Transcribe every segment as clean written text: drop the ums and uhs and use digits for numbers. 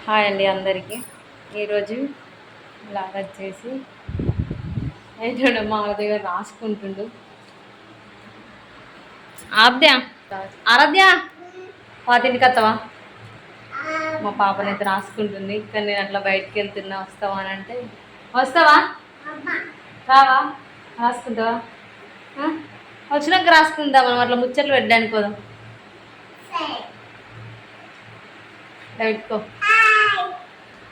Hi అండి అందరికీ. ఈరోజు బ్లాగ్ వచ్చేసి ఏంటంటే మా దగ్గర రాసుకుంటుండు. ఆరాధ్య పాతింటికి వస్తావా? మా పాపనైతే రాసుకుంటుంది. కానీ నేను అట్లా బయటికి వెళ్తున్నా, వస్తావా అని అంటే వస్తావా, రావా, రాసుకుంటావా? వచ్చినాక రాసుకుందాం. మనం అట్లా ముచ్చట్లు పెట్టడానికి పోదాం. పెట్టుకో.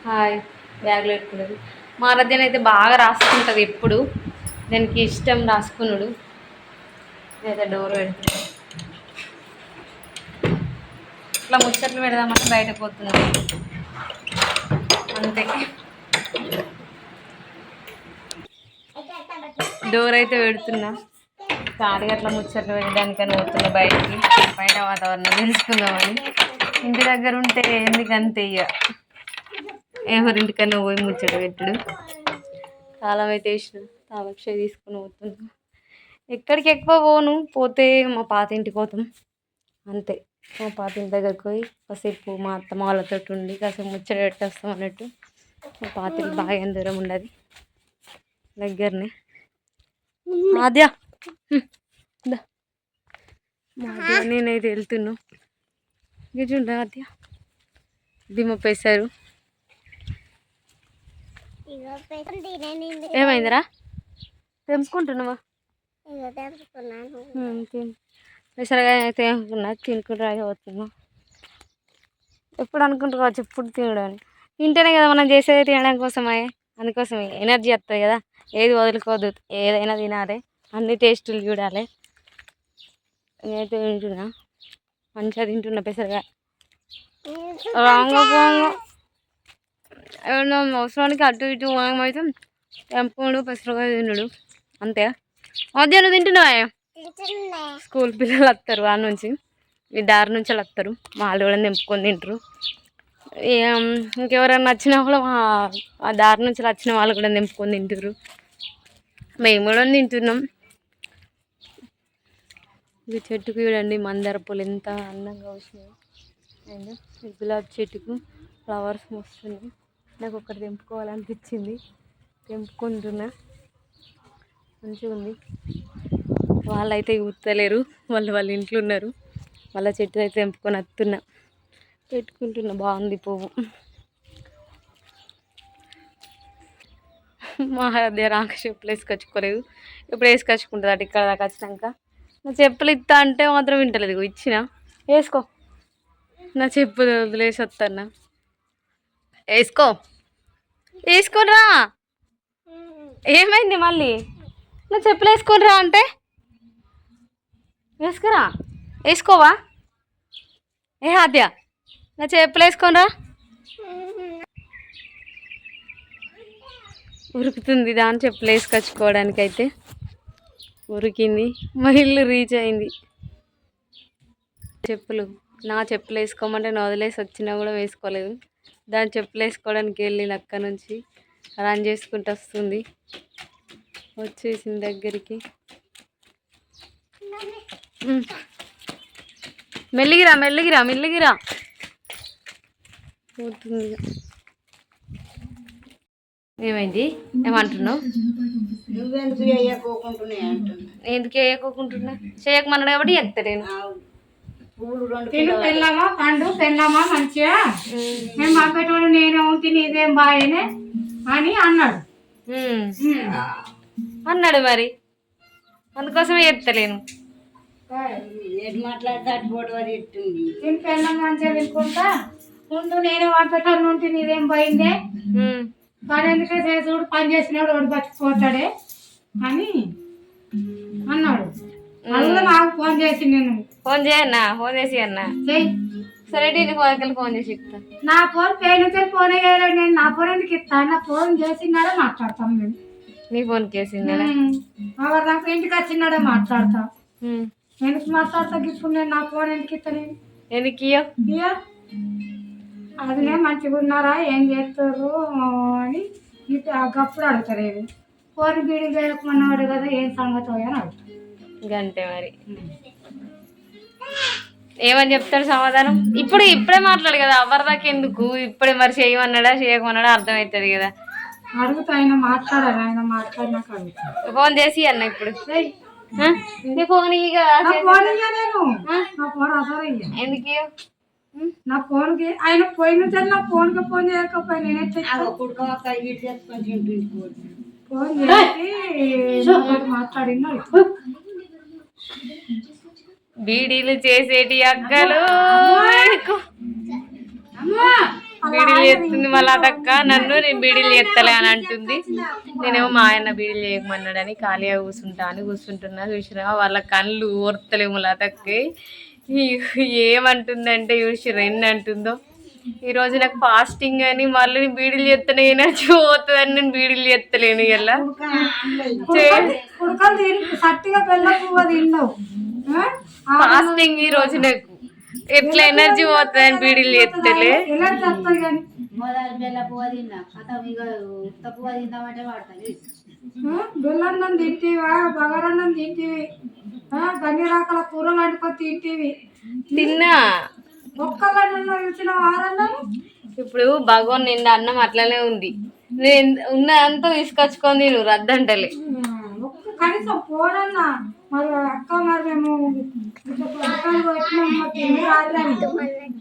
హాయ్. బ్యాగ్లో పెట్టుకున్నది. మా ఆరాధ్యన అయితే బాగా రాసుకుంటుంది ఎప్పుడు. దానికి ఇష్టం రాసుకున్నాడు. లేదా డోర్ పెడుతున్నాడు. ఇట్లా ముచ్చట్లు పెడదామని బయటకు పోతున్నాడు అంతే. డోర్ అయితే పెడుతున్నా. ఖాళీగా అట్లా ముచ్చట్లు పెట్టడానికని పోతున్నా బయటికి. బయట వాతావరణం తెలుసుకుందామని. ఇంటి దగ్గర ఉంటే ఎందుకంతే ఇక ఎవరింటికన్నా పోయి ముచ్చట పెట్టుడు. తాళం అయితే వేసిన, తాళక్ష తీసుకుని పోతున్నా. ఎక్కడికి ఎక్కువ పోను, పోతే మా పాత ఇంటికి పోతాం అంతే. మా పాత ఇంటి దగ్గరికి పోయి కాసేపు మా అత్తమ్మ వాళ్ళతో ఉండి కాసేపు ముచ్చట పెట్టేస్తాం అన్నట్టు. మా పాత ఇల్లు బాగా ఏం దూరం ఉండదు, దగ్గరనే. ఆద్య నేనైతే వెళ్తున్నా. గిజుండ ఆద్య దిమ్మ పేసారు. ఏమైందిరా? తెంపుకుంటున్నావా? పెసరగా అయితే అనుకున్నా, తినుకుంటూ అవుతున్నా. ఎప్పుడు అనుకుంటున్నావచ్చు ఇప్పుడు తినడం అని. తింటేనే కదా మనం చేసేది, తినడం కోసమే. అందుకోసమే ఎనర్జీ వస్తుంది కదా. ఏది వదులుకోవద్దు, ఏదైనా తినాలి, అన్ని టేస్టులు చూడాలి. నేనైతే తింటున్నా, మంచిగా తింటున్నా పెసరగా. రాంగా ఏమన్నా అవసరానికి అటు ఇటు అయితే తెంపుకోడు, పెసరగా తినడు అంతే. మధ్యాహ్నం తింటున్నావా? స్కూల్ పిల్లలు వస్తారు వాళ్ళ నుంచి, ఈ దారి నుంచి వస్తారు, వాళ్ళు కూడా తెంపుకొని తింటారు. ఇంకెవరన్నా వచ్చినా కూడా ఆ దారి నుంచి వచ్చిన వాళ్ళు కూడా తెంపుకొని తింటారు. మేము కూడా తింటున్నాం. ఇది చెట్టుకు చూడండి, మందార పూలు ఎంత అందంగా వచ్చినాయి. అండ్ గులాబీ చెట్టుకు ఫ్లవర్స్ వస్తున్నాయి. నాకు ఒకటి తెంపుకోవాలనిపించింది, తెంపుకుంటున్నా. మంచిగా ఉంది. వాళ్ళైతే ఊతలేరు, వాళ్ళ ఇంట్లో ఉన్నారు. వాళ్ళ చెట్టు అయితే తెంపుకొని వస్తున్నా, పెట్టుకుంటున్నా. బాగుంది పువ్వు. మా దగ్గర రాక చెప్పులు వేసుకొచ్చుకోలేదు. ఇప్పుడు వేసుకొచ్చుకుంటుంది అటు ఇక్కడ దాకా వచ్చినాక. నా చెప్పులు ఇస్తా అంటే మాత్రం వింటలేదు. ఇచ్చిన వేసుకో, నా చెప్పులు వదిలేసి వస్తానా. వేసుకో, వేసుకోరా. ఏమైంది మళ్ళీ? నా చెప్పులు వేసుకొనిరా అంటే వేసుకురా. వేసుకోవా? ఏ ఆద్య, నా చెప్పులు వేసుకొనిరా. ఉరుకుతుంది దాని చెప్పులు వేసుకొచ్చుకోవడానికి. అయితే ఉరికింది, మా ఇల్లు రీచ్ అయింది. చెప్పులు, నా చెప్పులు వేసుకోమంటే నా వదిలేసి వచ్చినా కూడా వేసుకోలేదు. దాని చెప్పులు వేసుకోవడానికి వెళ్ళింది అక్కడ నుంచి. రన్ చేసుకుంటూ వస్తుంది, వచ్చేసింది దగ్గరికి. మెల్లిగిరా మెల్లిగిరా మెల్లిగిరా పోతుంది. ఏమైంది? ఏమంటున్నావు? ఎందుకు వేయకోకుంటున్నా? చేయకమన్నాడు కాబట్టి ఎత్తలేను. పెళ్ళామా పండు, పెళ్ళామా మంచిగా మేము మాపేటోళ్ళు నేను తిని ఇదేం బాగానే అని అన్నాడు. అన్నాడు మరి, అందుకోసమే ఎత్తలేను. నేను పెళ్ళాం మంచిగా వినుకుంటా ముందు నేను మాపేటోళ్ళు ఉంటే నీదేం పోయిందే, పని ఎందుకే చేసుడు, పని చేసినాడు వాడు బతికిపోతాడే అని అన్నాడు. అందులో నాకు ఫోన్ చేసి నేను ఫోన్ చేయన్నా, ఫోన్ చేసి అన్నా సరే నీకు ఫోన్ చేసి ఇస్తా. నా ఫోన్ పేరు ఫోన్ అయ్యారు. నేను నా ఫోన్ ఎందుకు ఇస్తాను? నా ఫోన్ చేసినాడో మాట్లాడతాం మేము. నీ ఫోన్ కేసిందా? ఎవరు నాకు ఇంటికి వచ్చినాడో మాట్లాడతా. ఎందుకు మాట్లాడతా? ఇప్పుడు నేను నా ఫోన్ ఎందుకు ఇస్తాను? ఎందుకు ఇయ్యో అదినే మంచిగా ఉన్నారా, ఏం చేస్తారు అని అప్పుడు అడుగుతారు. ఫోన్ బీడీ చేయకున్నాడు కదా, ఏం సంగతి అని అడుగుతారు. గంటే మరి ఏమని చెప్తాడు సమాధానం? ఇప్పుడే మాట్లాడు కదా, ఎవరిదాకా ఎందుకు, ఇప్పుడే మరి చేయమన్నాడా చేయకమన్నాడా అర్థమవుతుంది కదా. అడుగుతా, ఆయన మాట్లాడారు, ఆయన మాట్లాడినాక ఫోన్ చేసి అన్న ఇప్పుడు నీ ఫోన్ ఇక ఎందుకు నా ఫోన్ కి ఆయన పోయిన నా ఫోన్ కి ఫోన్ చేయకపోయి నేనే ఫోన్ చేసి మాట్లాడినా. బీడీలు చేసేటి అక్కలు బీడీలు చేస్తుంది మళ్ళా అదక్క, నన్ను నేను బీడీలు చేస్తలే అని అంటుంది. నేనేమో మా ఆయన బీడీలు చేయమన్నాడని ఖాళీగా కూర్చుంటున్నా. చూసినా వాళ్ళ కళ్ళు ఓర్తలేము లతక్కి. ఏమంటుందంటే చూసిరా ఎన్ని అంటుందో. ఈరోజు నాకు ఫాస్టింగ్ అని మళ్ళీ నేను బీడీలు చేస్తాను, ఎనర్జీ పోతుందని నేను బీడీలు చేస్తలేను. ఇలా ఫాస్టింగ్ ఈ రోజు నాకు ఎట్లా ఎనర్జీ పోతుందని బీడీలు చేస్తలే. బెల్లన్నం తింటివా, బగారన్నం తింటివి, అన్ని రకాల కూరలు వండుకొని తింటివి. తిన్నా ఒక్కలన్నా ఇచ్చిన వారన్నం. ఇప్పుడు భగవాన్ నిండా అన్నం అట్లనే ఉంది, నేను ఉన్నదంతా తీసుకొచ్చుకొని తిను రద్దంటలే. కనీసం పోనన్నా మరి అక్క మరి మేము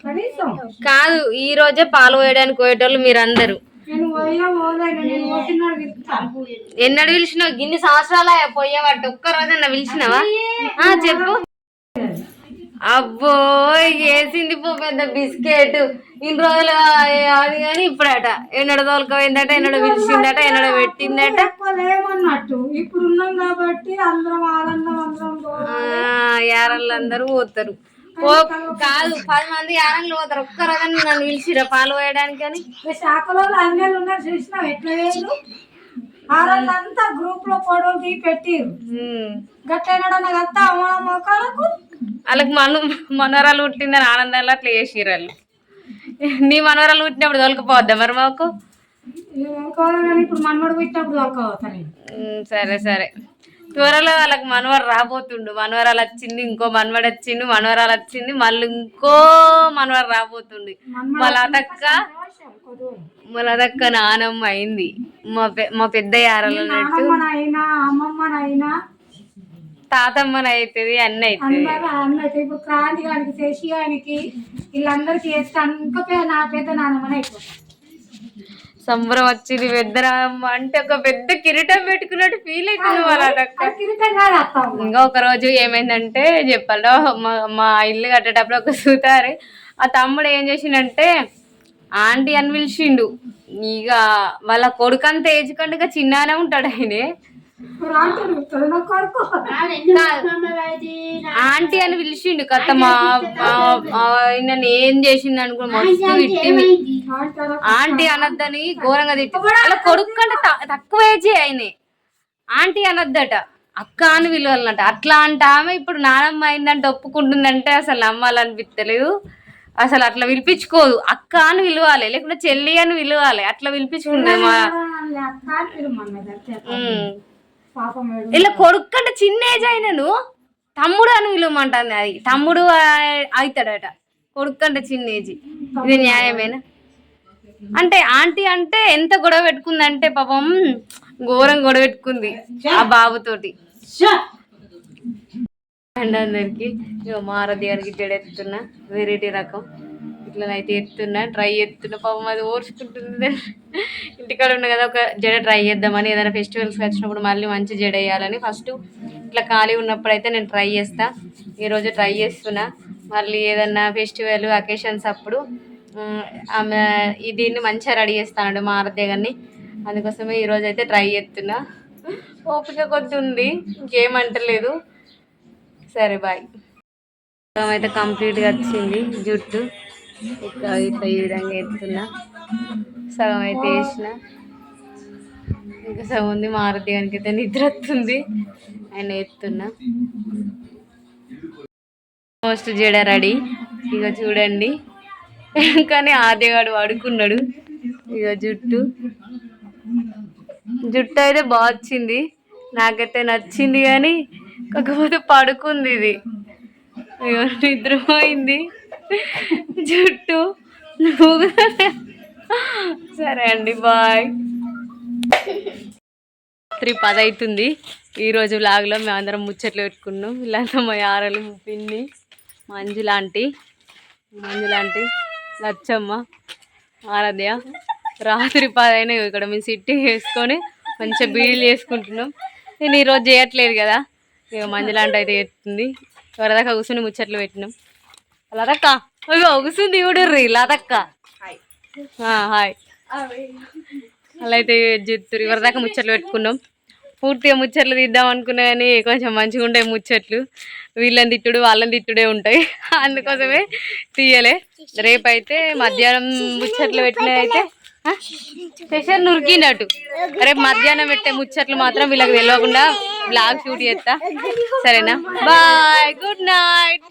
కనీసం కాదు. ఈ రోజే పాలు పోయడానికి పోయేటోళ్ళు మీరందరూ. ఎన్నడు పిలిచినావు? గిన్ని సంవత్సరాల పోయేవాటి ఒక్క రోజన్నా పిలిచినావా? చెప్పు. అబ్బో వేసింది పో పెద్ద బిస్కెట్. ఇన్ని రోజులు అది కానీ ఇప్పుడట ఎన్నడ తోలుకపోయిందట, ఎన్నడ పిలిచిందట, ఎన్నడ పెట్టిందట. లేమన్నట్టు ఇప్పుడు ఉన్నాం కాబట్టి అందరం యారళ్ళందరూ పోతారు. కాదు 10 మంది యారంలో పోతారు, ఒక్క రోజు నన్ను పిలిచిరా పాలు పోయడానికి అని. శాఖలో అన్నలు ఉన్నారు చూసినావు ఎట్లా వేరు. ఆరంతా గ్రూప్ లో ఫోటోలు తీసి పెట్టిరు. గట్లైనా కదా మొక్కలకు వాళ్ళకి మనవరాలు పుట్టిందని ఆనందంలో అట్లా చేసిరు వాళ్ళు. నీ మనవరాలు పుట్టినప్పుడు తోలుకపోవద్దా మరి మాకు? ఇప్పుడు మనవడు పుట్టినప్పుడు తోలుకోవద్దని. సరే సరే, త్వరలో వాళ్ళకి మనవరు రాబోతుండు. మనవరాలు వచ్చింది, ఇంకో మనవడు వచ్చిండు, మనవరాలు వచ్చింది, మళ్ళీ ఇంకో మనవరు రాబోతుండు. మళ్ళీ అదక్క నానమ్మ అయింది. మా పెద్ద యారలు అన్నట్టు తాతమ్మని అవుతుంది, అన్న అవుతుంది. ఇప్పుడు క్రాంతి గారికి శశి గారికి వీళ్ళందరికీ చేస్తే ఇంకా నా పెద్ద నానమ్మని అయిపోతుంది. సంబరం వచ్చింది. పెద్దరామ్మ అంటే ఒక పెద్ద కిరీటం పెట్టుకున్నట్టు ఫీల్ అవుతుంది వాళ్ళ. ఇంకా ఒక రోజు ఏమైందంటే చెప్పాలో, మా ఇల్లు కట్టేటప్పుడు ఒక సూతారు ఆ తమ్ముడు ఏం చేసిండంటే ఆంటీ అని పిలిచిండు. ఇక వాళ్ళ కొడుకంతా ఏజ్ కంటే చిన్ననే ఉంటాడు ఆయనే. ఆంటీ అని పిలిచిండు. కథ ఆయన ఏం చేసిండు అనుకో మస్తు తిట్టింది. ఆంటీ అనద్దని ఘోరంగా తిట్టింది. అలా కొడుకు కంటే తక్కువ ఏజే ఆయనే. ఆంటీ అనద్దట, అక్క అని విలువాలంట. అట్లా అంట ఆమె ఇప్పుడు నానమ్మ అయిందంటే ఒప్పుకుంటుందంటే అసలు నమ్మాలనిపిస్తలేదు. అసలు అట్లా పిలిపించుకోదు, అక్క అని పిలవాలి, లేకుంటే చెల్లి అని పిలవాలి. అట్లా పిలిపించుకుంటుంది. ఇలా కొడుకు కంటే చిన్న ఏజ్ అయినను తమ్ముడు అని పిలవమంటుంది. అది తమ్ముడు అవుతాడట కొడుకు కంటే చిన్న ఏజ్. ఇది న్యాయమేనా? అంటే ఆంటీ అంటే ఎంత గొడవ పెట్టుకుందంటే పాపం ఘోరం గొడవ పెట్టుకుంది ఆ బాబుతోటి. అండ్ అందరికి మారది గారికి జడ ఎత్తున్నా, వెరైటీ రకం ఇట్లనైతే ఎత్తున్నా, ట్రై ఎత్తున్నా. పాపం అది ఓర్చుకుంటుంది. ఇంటికాడ ఉన్న కదా ఒక జడ ట్రై చేద్దామని, ఏదైనా ఫెస్టివల్స్కి వచ్చినప్పుడు మళ్ళీ మంచి జడ వేయాలని ఫస్ట్ ఇట్లా ఖాళీ ఉన్నప్పుడు అయితే నేను ట్రై చేస్తా. ఈరోజు ట్రై చేస్తున్నా. మళ్ళీ ఏదన్నా ఫెస్టివల్ అకేషన్స్ అప్పుడు ఆమె దీన్ని మంచిగా రెడీ చేస్తానండి మా ఆరాధ్య గారిని. అందుకోసమే ఈరోజు అయితే ట్రై చేస్తున్నా. ఓపిక కొద్ది ఉంది, ఇంకేమంటలేదు. సరే బాయ్. అయితే కంప్లీట్గా వచ్చింది జుట్టు. ఇట్లా ఈ విధంగా ఎత్తున్నా. సగం అయితే వేసిన, ఇంకా సగం ఉంది. మా ఆరాధ్య గారికి అయితే నిద్ర వస్తుంది, ఆయన ఎత్తున్నా. మోస్ట్ జడ రెడీ. ఇక చూడండి, కానీ ఆద్యగాడు వాడుకున్నాడు. ఇక జుట్టు అయితే బాగా వచ్చింది, నాకైతే నచ్చింది. కానీ కాకపోతే పడుకుంది ఇది. అయ్యో నిద్రపోయింది జుట్టు సరే అండి బాయ్. 3:10 అవుతుంది. ఈరోజు వ్లాగ్లో మేము అందరం ముచ్చట్లు పెట్టుకున్నాం. వీళ్ళంతా మా యారలు పిన్ని మంజు లాంటి లచ్చమ్మ ఆరాధ్య. రాత్రి 10 అయినా ఇక్కడ మేము సిట్టింగ్ వేసుకొని మంచిగా బీడీలు చేసుకుంటున్నాం. నేను ఈరోజు చేయట్లేదు కదా, ఇక మంజు లాంటి అయితే చేస్తుంది. ఎవరిదాకా కూర్చొని ముచ్చట్లు పెట్టినాం. లతక్క అయ్యో కూర్చుంది చూడుర్రి లతక్క. హాయ్. అలా అయితే చెప్తారు. ఎవరిదాకా ముచ్చట్లు పెట్టుకున్నాం. పూర్తిగా ముచ్చట్లు తీద్దాం అనుకున్నా కానీ కొంచెం మంచిగా ఉంటాయి ముచ్చట్లు. వీళ్ళని తిట్టుడు వాళ్ళని తిట్టుడే ఉంటాయి, అందుకోసమే తీయలే. రేపైతే మధ్యాహ్నం ముచ్చట్లు పెట్టిన అయితే స్పెషల్ నురికినట్టు. రేపు మధ్యాహ్నం పెట్టే ముచ్చట్లు మాత్రం వీళ్ళకి తెలియకుండా బ్లాగ్ షూట్ చేస్తా. సరేనా? Bye, good night.